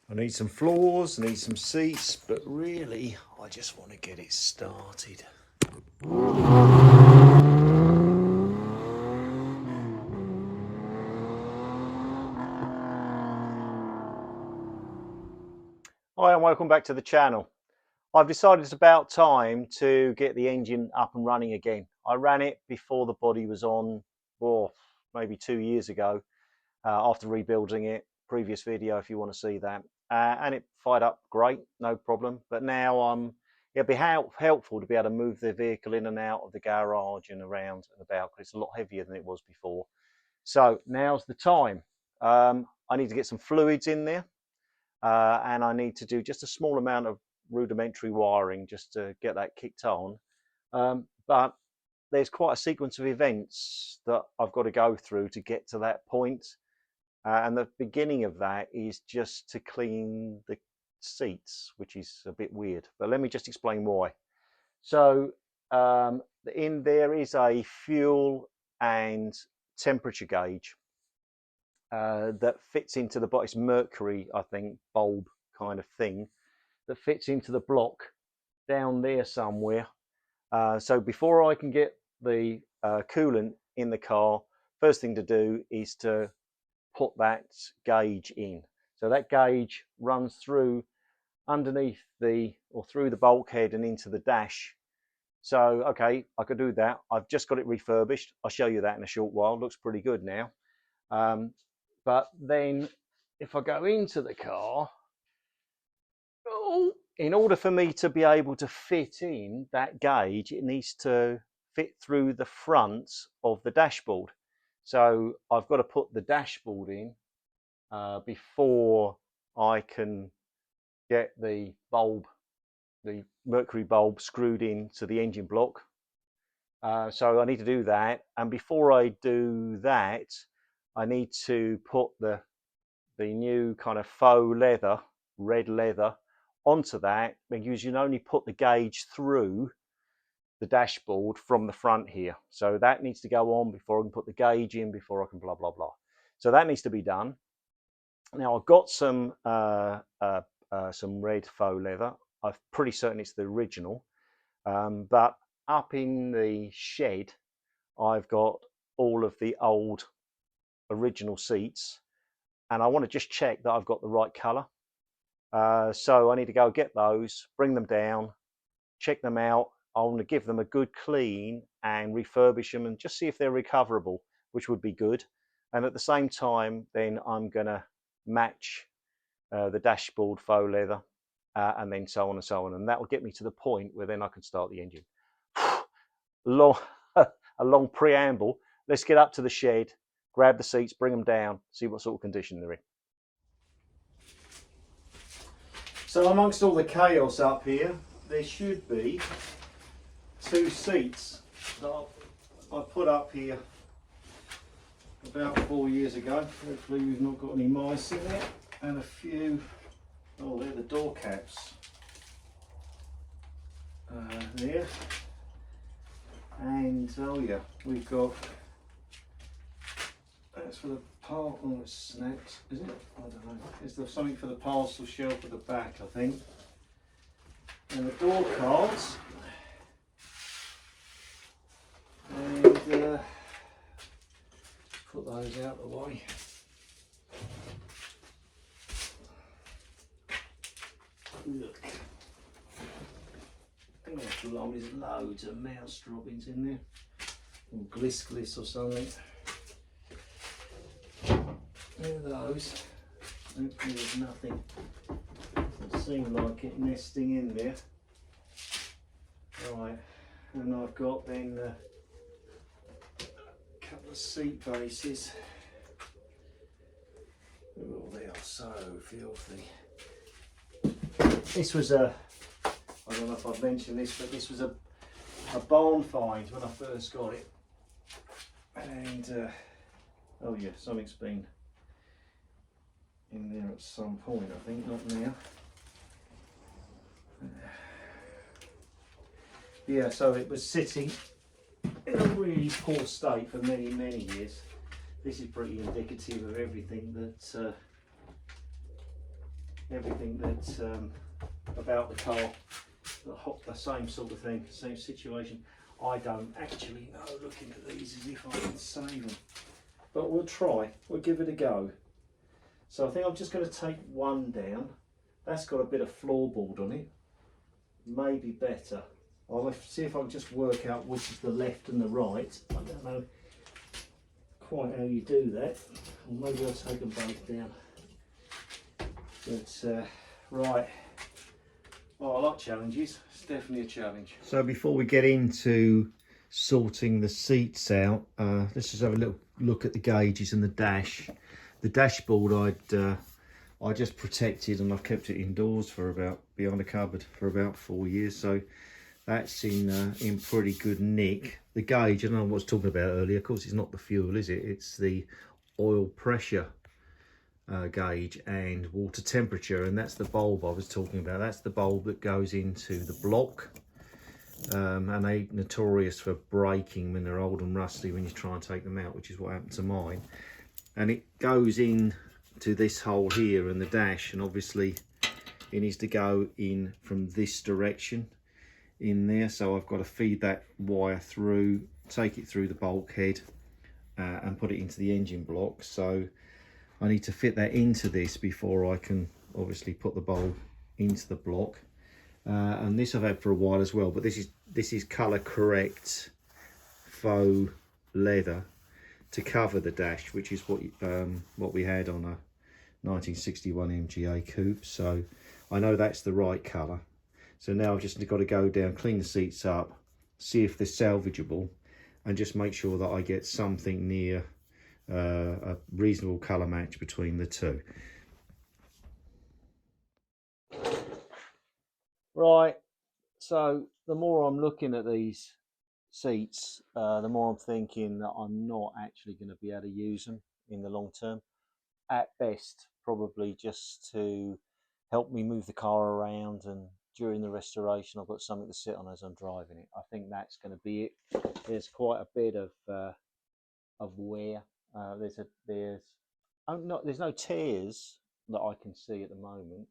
I need some floors, I need some seats, but really I just want to get it started. Hi and welcome back to the channel. I've decided it's about time to get the engine up and running again. I ran it before the body was on, maybe 2 years ago, after rebuilding it. Previous video if you want to see that. And it fired up great, no problem. But now it'd be helpful to be able to move the vehicle in and out of the garage and around and about, because it's a lot heavier than it was before. So now's the time. I need to get some fluids in there, and I need to do just a small amount of rudimentary wiring just to get that kicked on. But there's quite a sequence of events that I've got to go through to get to that point. And the beginning of that is just to clean the seats, which is a bit weird, but let me just explain why. So in there is a fuel and temperature gauge that fits into the box. It's mercury, I think, bulb kind of thing that fits into the block down there somewhere. So before I can get the coolant in the car, first thing to do is to put that gauge in. So that gauge runs through underneath through the bulkhead and into the dash. So okay, I could do that. I've just got it refurbished. I'll show you that in a short while. It looks pretty good now. But then if I go into the car, in order for me to be able to fit in that gauge, it needs to fit through the front of the dashboard. So I've got to put the dashboard in before I can get the mercury bulb screwed into the engine block. So I need to do that, and before I do that, I need to put the new kind of faux leather, red leather, onto that, because you can only put the gauge through the dashboard from the front here. So that needs to go on before I can put the gauge in, before I can blah blah blah. So that needs to be done. Now I've got some red faux leather. I'm pretty certain it's the original, but up in the shed I've got all of the old original seats, and I want to just check that I've got the right color. So I need to go get those, bring them down, check them out. I want to give them a good clean and refurbish them and just see if they're recoverable, which would be good. And at the same time, then I'm going to match the dashboard faux leather, and then so on and so on. And that will get me to the point where then I can start the engine. A long preamble. Let's get up to the shed, grab the seats, bring them down, see what sort of condition they're in. So amongst all the chaos up here, there should be 2 seats that I put up here about 4 years ago. Hopefully we've not got any mice in there, and a few, oh, they're the door caps there. And oh yeah, we've got, that's for the part, oh it's snapped, is it? I don't know. Is there something for the parcel shelf at the back, I think. And the door cards. And put those out of the way. Look. Oh, there's loads of mouse droppings in there. Or gliss or something. There are those. Hopefully there's nothing. Doesn't seem like it nesting in there. Right, and I've got then a couple of seat bases. Oh, they are so filthy. This was I don't know if I've mentioned this, but this was a barn find when I first got it. And oh yeah, something's been in there at some point, I think, not now. Yeah, so it was sitting in a really poor state for many years. This is pretty indicative of everything that everything that's about the car, the same sort of thing, same situation. I don't actually know, looking at these, as if I can save them, but we'll try, we'll give it a go. So I think I'm just going to take one down. That's got a bit of floorboard on it, maybe better. I'll see if I can just work out which is the left and the right. I don't know quite how you do that, or maybe I'll take them both down. But right, oh, I like challenges. It's definitely a challenge. So before we get into sorting the seats out, let's just have a little look at the gauges and the dash. The dashboard I just protected, and I've kept it indoors for about, behind a cupboard, for about 4 years, so that's in pretty good nick. The gauge, I don't know what I was talking about earlier, of course it's not the fuel, is it? It's the oil pressure gauge and water temperature, and that's the bulb I was talking about. That's the bulb that goes into the block, and they're notorious for breaking when they're old and rusty when you try and take them out, which is what happened to mine. And it goes in to this hole here in the dash, and obviously it needs to go in from this direction in there, so I've got to feed that wire through, take it through the bulkhead and put it into the engine block. So I need to fit that into this before I can obviously put the bulb into the block. And this I've had for a while as well, but this is colour correct faux leather to cover the dash, which is what we had on a 1961 MGA coupe. So I know that's the right colour. So now I've just got to go down, clean the seats up, see if they're salvageable, and just make sure that I get something near a reasonable colour match between the two. Right, so the more I'm looking at these seats, the more I'm thinking that I'm not actually going to be able to use them in the long term. At best, probably just to help me move the car around, and during the restoration I've got something to sit on as I'm driving it. I think that's going to be it. There's quite a bit of wear. There's no tears that I can see at the moment,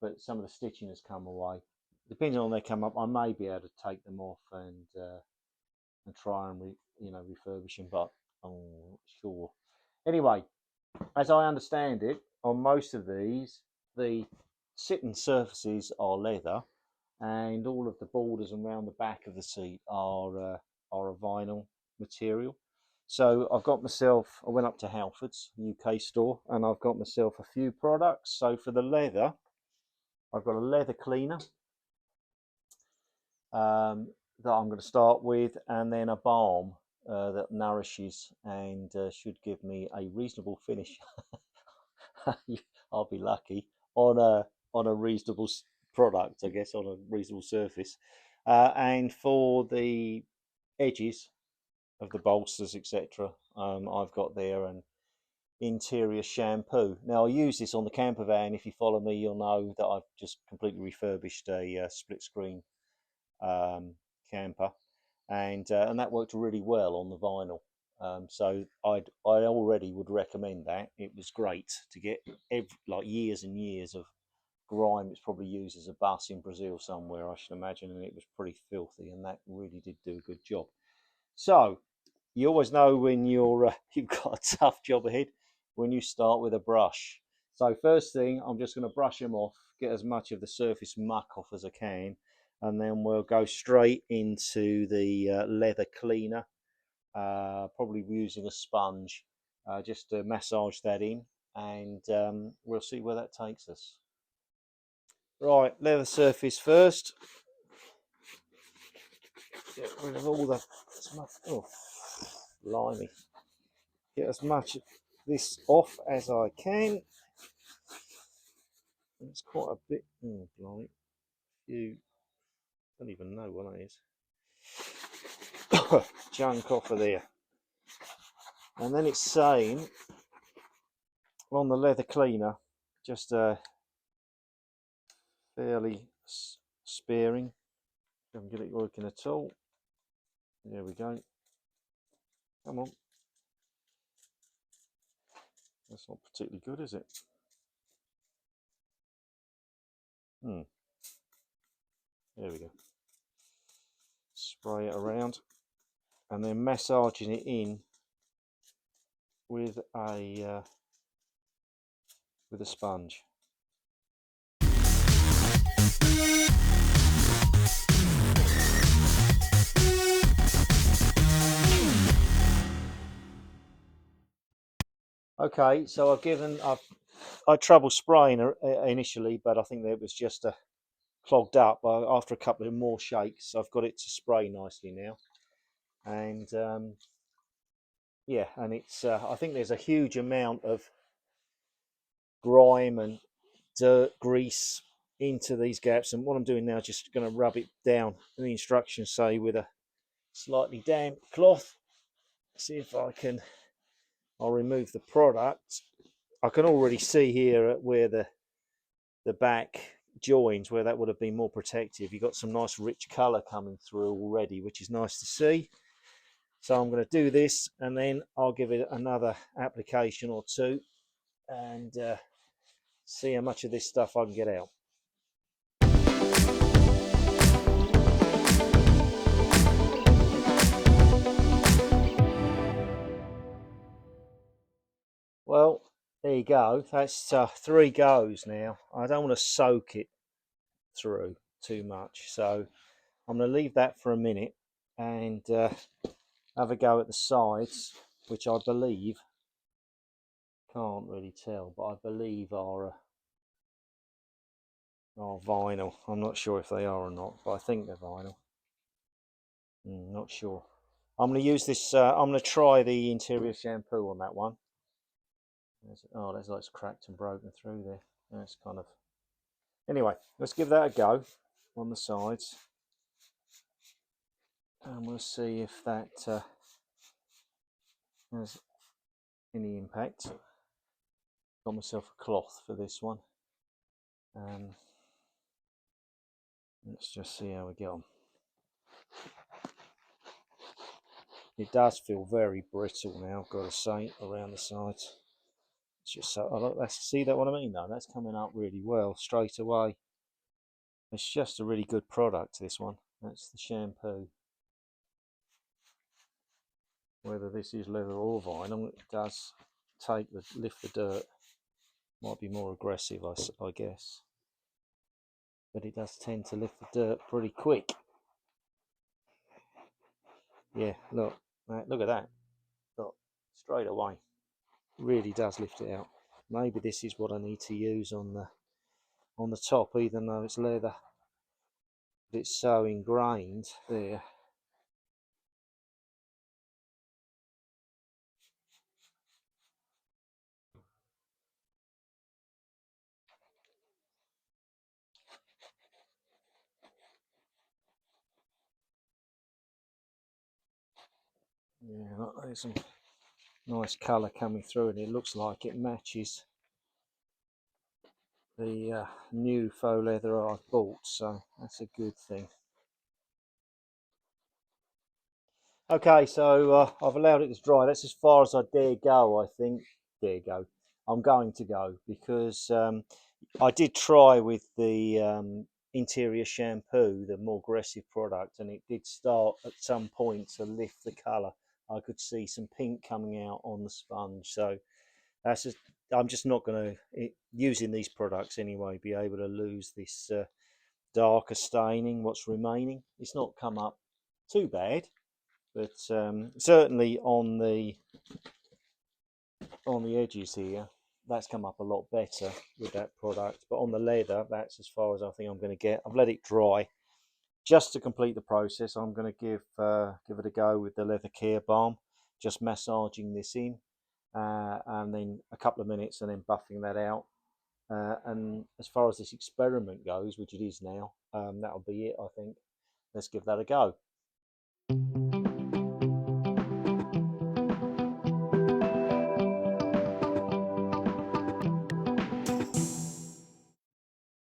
but some of the stitching has come away. Depending on when they come up, I may be able to take them off and try and refurbish them, but I'm not sure. Anyway, as I understand it, on most of these, the sitting surfaces are leather, and all of the borders around the back of the seat are a vinyl material. So I've got myself, I went up to Halfords, UK store, and I've got myself a few products. So for the leather, I've got a leather cleaner that I'm going to start with, and then a balm that nourishes and should give me a reasonable finish. I'll be lucky on a reasonable product, I guess, on a reasonable surface. And for the edges of the bolsters, etc., I've got there an interior shampoo. Now I use this on the camper van. If you follow me, you'll know that I've just completely refurbished a split screen camper, and that worked really well on the vinyl. So I already would recommend that. It was great to get like years and years of grime. It's probably used as a bus in Brazil somewhere, I should imagine, and it was pretty filthy, and that really did do a good job. So you always know when you've got a tough job ahead when you start with a brush. So first thing, I'm just going to brush them off, get as much of the surface muck off as I can, and then we'll go straight into the leather cleaner, probably using a sponge, just to massage that in, and we'll see where that takes us. Right, leather surface first. Get rid of all the smuff. Oh, blimey. Get as much of this off as I can. It's quite a bit. Oh, blimey. You don't even know what that is. Junk off of there. And then it's saying on the leather cleaner, just fairly sparing. I can get it working at all. There we go. Come on. That's not particularly good, is it? There we go. Spray it around and then massaging it in with a sponge. Okay, so I had trouble spraying initially, but I think that it was just clogged up. After a couple of more shakes, I've got it to spray nicely now, and yeah, and it's I think there's a huge amount of grime and dirt, grease into these gaps, and what I'm doing now is just going to rub it down. And the instructions say with a slightly damp cloth. See if I'll remove the product. I can already see here where the back joins, where that would have been more protective. You've got some nice rich colour coming through already, which is nice to see. So I'm going to do this, and then I'll give it another application or two, and see how much of this stuff I can get out. Well, there you go. That's 3 goes now. I don't want to soak it through too much, so I'm going to leave that for a minute and have a go at the sides, which I believe, can't really tell, but I believe are vinyl. I'm not sure if they are or not, but I think they're vinyl. Not sure. I'm going to use this. I'm going to try the interior shampoo on that one. There's like it's cracked and broken through there. That's kind of. Anyway, let's give that a go on the sides, and we'll see if that has any impact. Got myself a cloth for this one. Let's just see how we get on. It does feel very brittle now, I've got to say, around the sides. It's just so, see that what I mean though? That's coming up really well straight away. It's just a really good product, this one. That's the shampoo. Whether this is leather or vinyl, it does lift the dirt. Might be more aggressive, I guess. But it does tend to lift the dirt pretty quick. Yeah, look at that. Look, straight away. Really does lift it out. Maybe this is what I need to use on the top, even though it's leather. But it's so ingrained there. Yeah, look, there's some nice colour coming through, and it looks like it matches the new faux leather I bought, so that's a good thing. Okay, so I've allowed it to dry. That's as far as I dare go, I think. I'm going to go, because I did try with the interior shampoo, the more aggressive product, and it did start at some point to lift the colour. I could see some pink coming out on the sponge, so that's just, I'm just not going to, using these products anyway, be able to lose this darker staining, what's remaining. It's not come up too bad, but certainly on the edges here, that's come up a lot better with that product. But on the leather, that's as far as I think I'm going to get. I've let it dry. Just to complete the process, I'm going to give it a go with the leather care balm, just massaging this in, and then a couple of minutes, and then buffing that out. And as far as this experiment goes, which it is now, that'll be it, I think. Let's give that a go.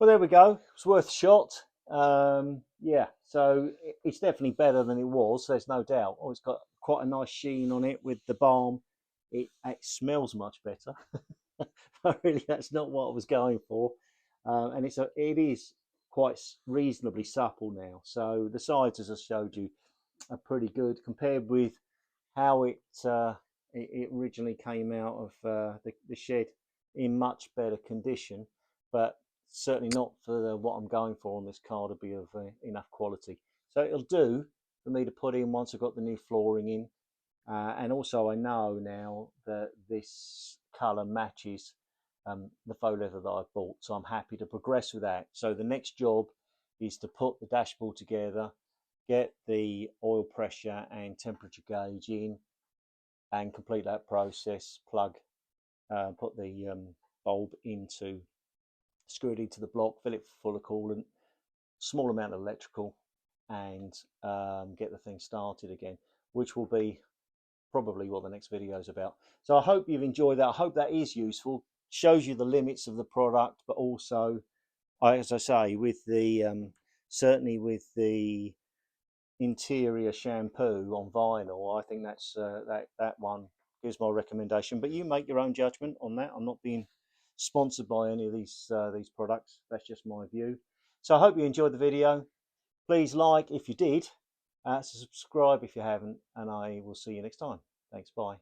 Well, there we go. It's worth a shot. Yeah, so it's definitely better than it was. There's no doubt. Oh, it's got quite a nice sheen on it with the balm. It smells much better. Really, that's not what I was going for. and it is quite reasonably supple now. So the sides, as I showed you, are pretty good compared with how it originally came out of the shed, in much better condition, but certainly not for what I'm going for on this car to be of enough quality. So it'll do for me to put in once I've got the new flooring in, and also I know now that this colour matches the faux leather that I've bought, so I'm happy to progress with that. So the next job is to put the dashboard together, get the oil pressure and temperature gauge in, and complete that process. Put the bulb into, screw it into the block, fill it full of coolant, small amount of electrical, and get the thing started again, which will be probably what the next video is about. So I hope you've enjoyed that. I hope that is useful. Shows you the limits of the product, but also, as I say, with the certainly with the interior shampoo on vinyl, I think that's that one is my recommendation. But you make your own judgment on that. I'm not being sponsored by any of these products. That's just my view. So I hope you enjoyed the video. Please like if you did, subscribe if you haven't, and I will see you next time. Thanks, bye.